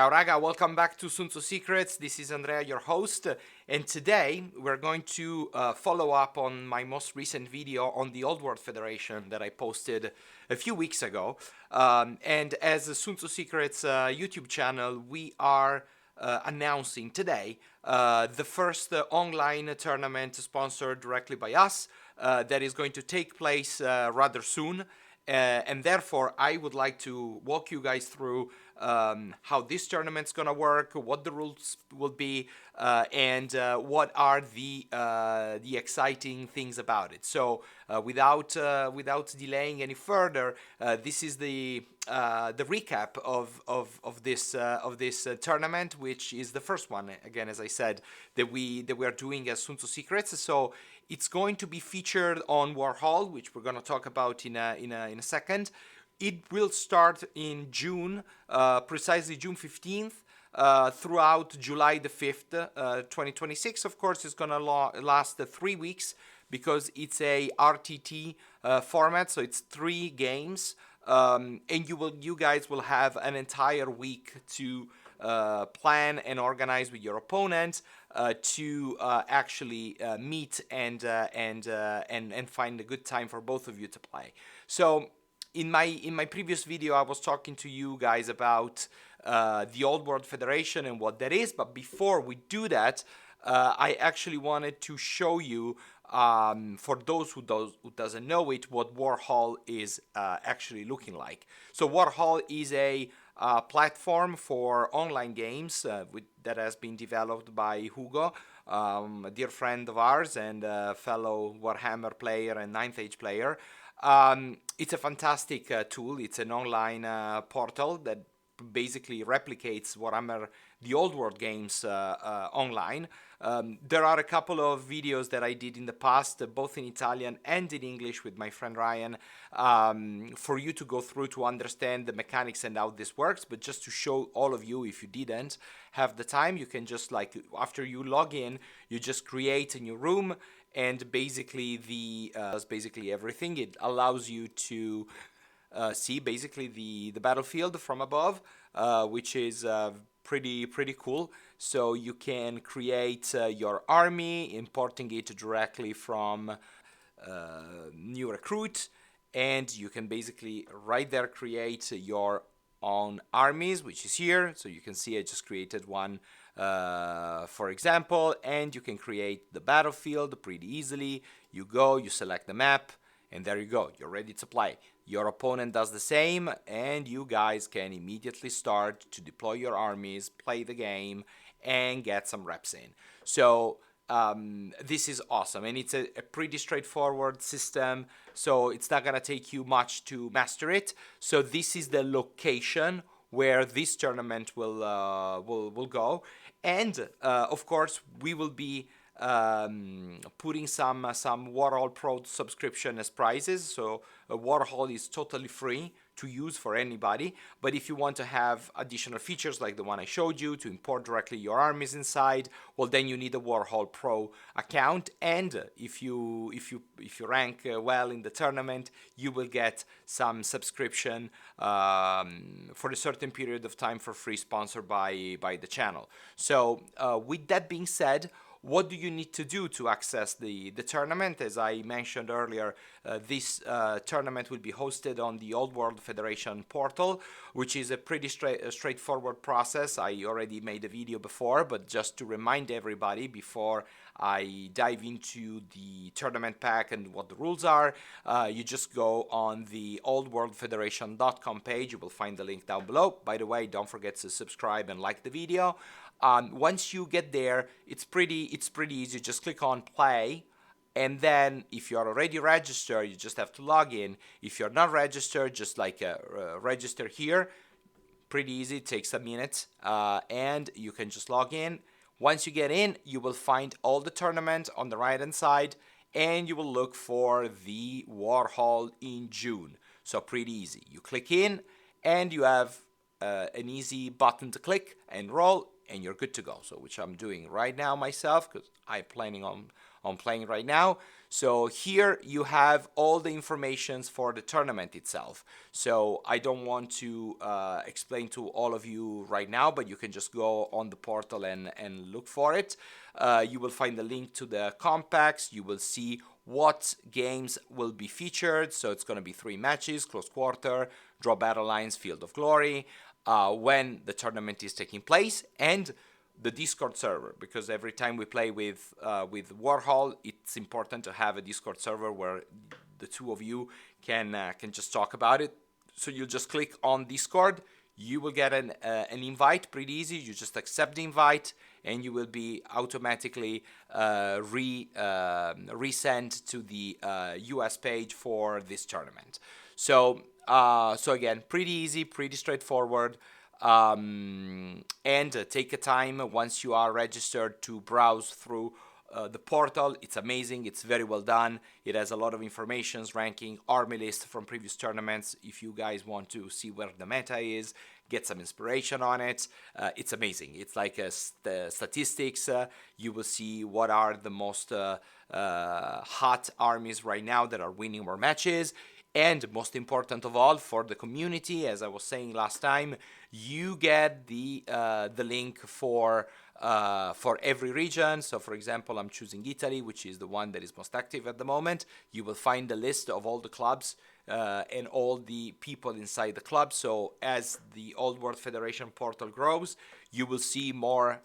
Ciao raga, welcome back to Sun Tzu Secrets. This is Andrea, your host, and today we're going to follow up on my most recent video on the Old World Federation that I posted a few weeks ago. And as a Sun Tzu Secrets YouTube channel, we are announcing today the first online tournament sponsored directly by us that is going to take place rather soon. And therefore, I would like to walk you guys through how this tournament's gonna work, what the rules will be, and what are the exciting things about it. So, without delaying any further, this is the recap of this tournament, which is the first one. Again, as I said, that we are doing as Sun Tzu Secrets. So it's going to be featured on Warhall, which we're going to talk about in a second. It will start in June, precisely June 15th, throughout July the 5th, 2026. Of course, it's going to last 3 weeks because it's a RTT format, so it's 3 games, and you guys will have an entire week to plan and organize with your opponent to actually meet and find a good time for both of you to play. So in my previous video, I was talking to you guys about the Old World Federation and what that is. But before we do that, I actually wanted to show you, for those who doesn't know it, what Warhall is actually looking like. So Warhall is a platform for online games that has been developed by Hugo, a dear friend of ours and a fellow Warhammer player and 9th Age player. It's a fantastic tool. It's an online portal that basically replicates Warhammer the Old World games online. There are a couple of videos that I did in the past, both in Italian and in English with my friend Ryan, for you to go through to understand the mechanics and how this works. But just to show all of you, if you didn't have the time, you can just, like, after you log in, you just create a new room, and basically does basically everything. It allows you to see basically the battlefield from above, which is pretty cool. So you can create your army, importing it directly from New Recruit, and you can basically right there create your own armies, which is here. So you can see I just created one, for example, and you can create the battlefield pretty easily. You go, you select the map, and there you go, you're ready to play. Your opponent does the same, and you guys can immediately start to deploy your armies, play the game, and get some reps in. So this is awesome, and it's a pretty straightforward system, so it's not gonna take you much to master it. So this is the location where this tournament will go, and of course we will be putting some Warhall Pro subscription as prizes. So Warhall is totally free to use for anybody, but if you want to have additional features like the one I showed you to import directly your armies inside, well, then you need a Warhall Pro account, and if you rank well in the tournament, you will get some subscription for a certain period of time for free, sponsored by the channel. So with that being said, what do you need to do to access the tournament? As I mentioned earlier, this tournament will be hosted on the Old World Federation portal, which is a pretty straightforward process. I already made a video before, but just to remind everybody before I dive into the tournament pack and what the rules are, you just go on the oldworldfederation.com page. You will find the link down below. By the way, don't forget to subscribe and like the video. Once you get there, it's pretty easy. Just click on play, and then if you're already registered, you just have to log in. If you're not registered, just register here. Pretty easy, it takes a minute, and you can just log in. Once you get in, you will find all the tournament on the right hand side, and you will look for the Warhall in June. So pretty easy. You click in, and you have an easy button to click and roll, and you're good to go. So which I'm doing right now myself, because I'm planning on playing right now. So here you have all the informations for the tournament itself. So I don't want to explain to all of you right now, but you can just go on the portal and look for it. You will find the link to the compacts. You will see what games will be featured. So it's going to be 3 matches, close quarter, draw battle lines, field of glory, when the tournament is taking place, and the Discord server, because every time we play with Warhol, it's important to have a Discord server where the two of you can just talk about it. So you'll just click on Discord. You will get an invite, pretty easy. You just accept the invite, and you will be automatically resent to the US page for this tournament. So again, pretty easy, pretty straightforward. And take a time once you are registered to browse through the portal. It's amazing. It's very well done. It has a lot of information, ranking, army list from previous tournaments. If you guys want to see where the meta is, get some inspiration on it. It's amazing. It's like statistics. You will see what are the most hot armies right now that are winning more matches. And most important of all, for the community, as I was saying last time, you get the link for every region. So, for example, I'm choosing Italy, which is the one that is most active at the moment. You will find the list of all the clubs and all the people inside the club. So, as the Old World Federation portal grows, you will see more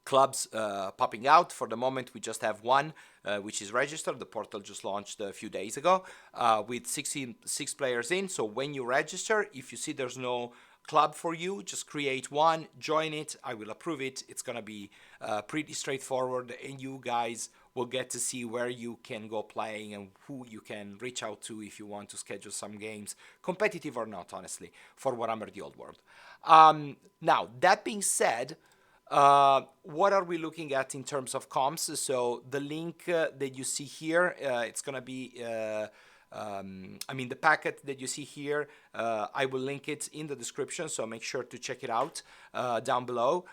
clubs popping out. For the moment, we just have one, which is registered. The portal just launched a few days ago with 66 players in. So when you register, if you see there's no club for you, just create one, join it. I will approve it. It's going to be pretty straightforward, and you guys will get to see where you can go playing and who you can reach out to if you want to schedule some games, competitive or not, honestly, for Warhammer the Old World. Now, that being said, what are we looking at in terms of comps? So the link that you see here, it's going to be, the packet that you see here, I will link it in the description, so make sure to check it out down below.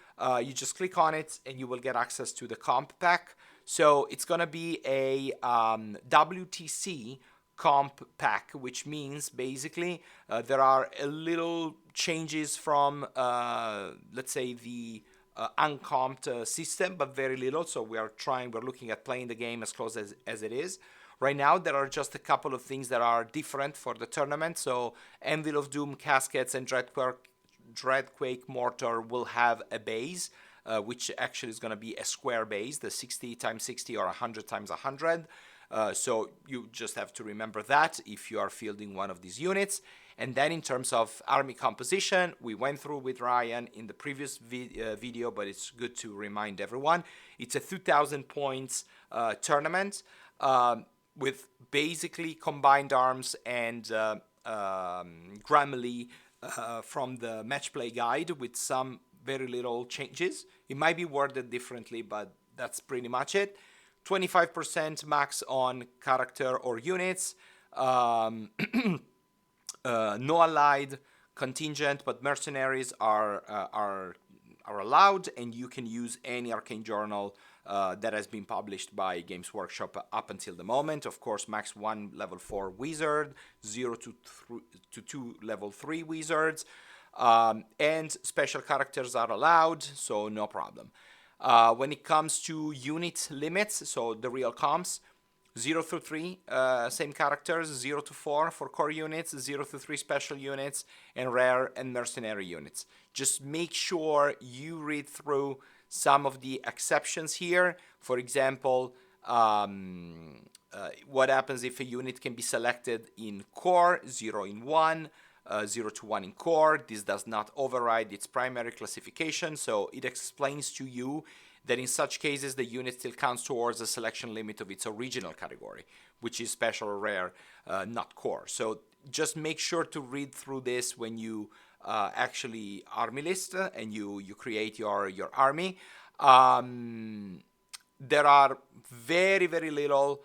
You just click on it and you will get access to the comp pack. So it's going to be a WTC comp pack, which means basically there are a little changes from, let's say, the uncomped system, but very little. So we're looking at playing the game as close as it is. Right now, there are just a couple of things that are different for the tournament. So Anvil of Doom, Caskets, and Dreadquake Mortar will have a base, which actually is going to be a square base, the 60x60 or 100x100. So you just have to remember that if you are fielding one of these units. And then in terms of army composition, we went through with Ryan in the previous video, but it's good to remind everyone. It's a 2,000 points tournament with basically combined arms and Grammarly from the match play guide with some very little changes. It might be worded differently, but that's pretty much it. 25% max on character or units. No allied, contingent, but mercenaries are allowed, and you can use any arcane journal that has been published by Games Workshop up until the moment. Of course, max 1 level 4 wizard, 0 to 2 level 3 wizards, and special characters are allowed, so no problem. When it comes to unit limits, so the real comps, 0 through 3, same characters, 0 to 4 for core units, 0 to 3 special units, and rare and mercenary units. Just make sure you read through some of the exceptions here. For example, what happens if a unit can be selected in core, 0 in 1, 0 to 1 in core. This does not override its primary classification, so it explains to you that in such cases the unit still counts towards the selection limit of its original category, which is special or rare, not core. So just make sure to read through this when you actually army list and you create your army. There are very, very little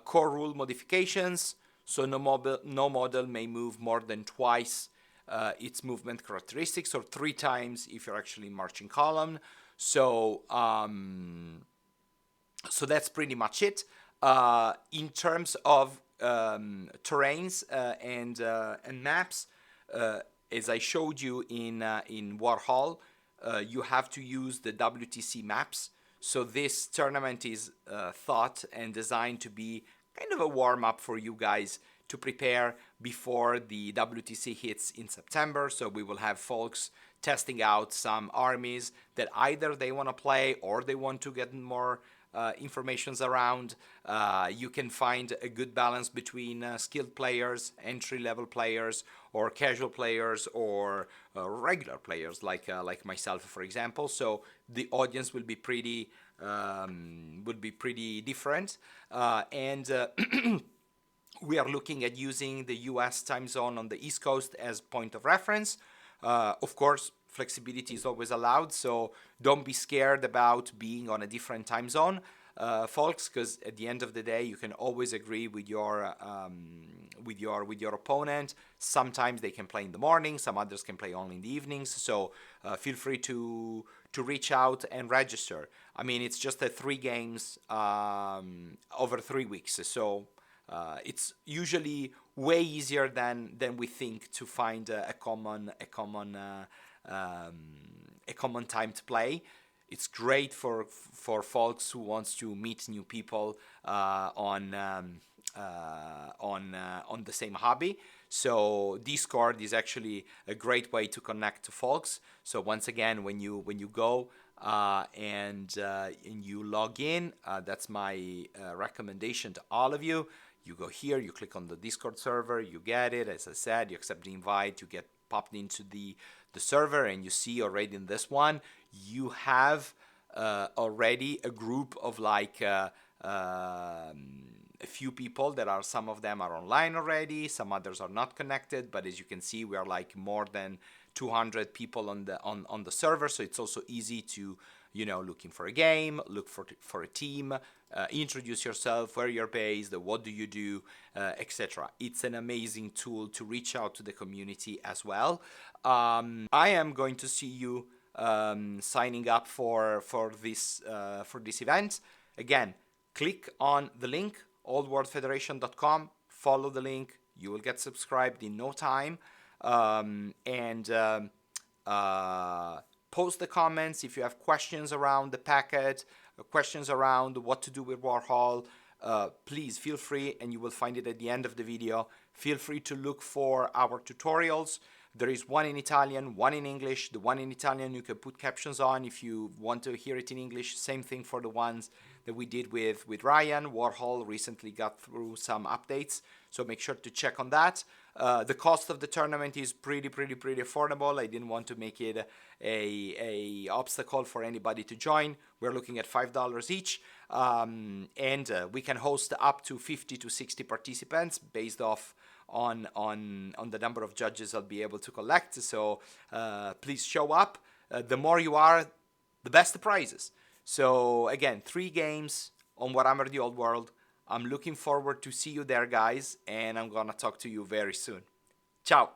core rule modifications, so no model may move more than twice its movement characteristics, or 3 times if you're actually marching column. So so that's pretty much it. In terms of terrains and maps, as I showed you in Warhol, you have to use the WTC maps. So this tournament is thought and designed to be kind of a warm up for you guys to prepare before the WTC hits in September. So we will have folks testing out some armies that either they want to play or they want to get more informations around. You can find a good balance between skilled players, entry-level players, or casual players, or regular players like myself, for example. So the audience will be pretty different, and we are looking at using the US time zone on the East Coast as point of reference. Of course, flexibility is always allowed, so don't be scared about being on a different time zone, folks, because at the end of the day, you can always agree with your opponent. Sometimes they can play in the morning, some others can play only in the evenings. So feel free to reach out and register. I mean, it's just 3 games over 3 weeks, so it's usually way easier than we think to find a common time to play. It's great for folks who wants to meet new people on the same hobby. So Discord is actually a great way to connect to folks. So once again, when you go and you log in, that's my recommendation to all of you. You go here, you click on the Discord server, you get it. As I said, you accept the invite, you get popped into the server, and you see already in this one, you have already a group of like a few people that are, some of them are online already, some others are not connected, but as you can see, we are like more than 200 people on the server, so it's also easy to, you know, looking for a game, look for a team, introduce yourself, where you're based, what do you do, etc. It's an amazing tool to reach out to the community as well. I am going to see you signing up for this event. Again, click on the link oldworldfederation.com, follow the link, you will get subscribed in no time, and post the comments if you have questions around the packet, questions around what to do with Warhol. Please feel free, and you will find it at the end of the video. Feel free to look for our tutorials. There is one in Italian, one in English. The one in Italian you can put captions on if you want to hear it in English. Same thing for the ones that we did with Ryan. Warhol recently got through some updates, so make sure to check on that. The cost of the tournament is pretty affordable. I didn't want to make it a obstacle for anybody to join. We're looking at $5 each, and we can host up to 50 to 60 participants based off on the number of judges I'll be able to collect. So please show up. The more you are, the best the prizes. So again, 3 games on Warhammer the Old World. I'm looking forward to see you there, guys, and I'm gonna talk to you very soon. Ciao!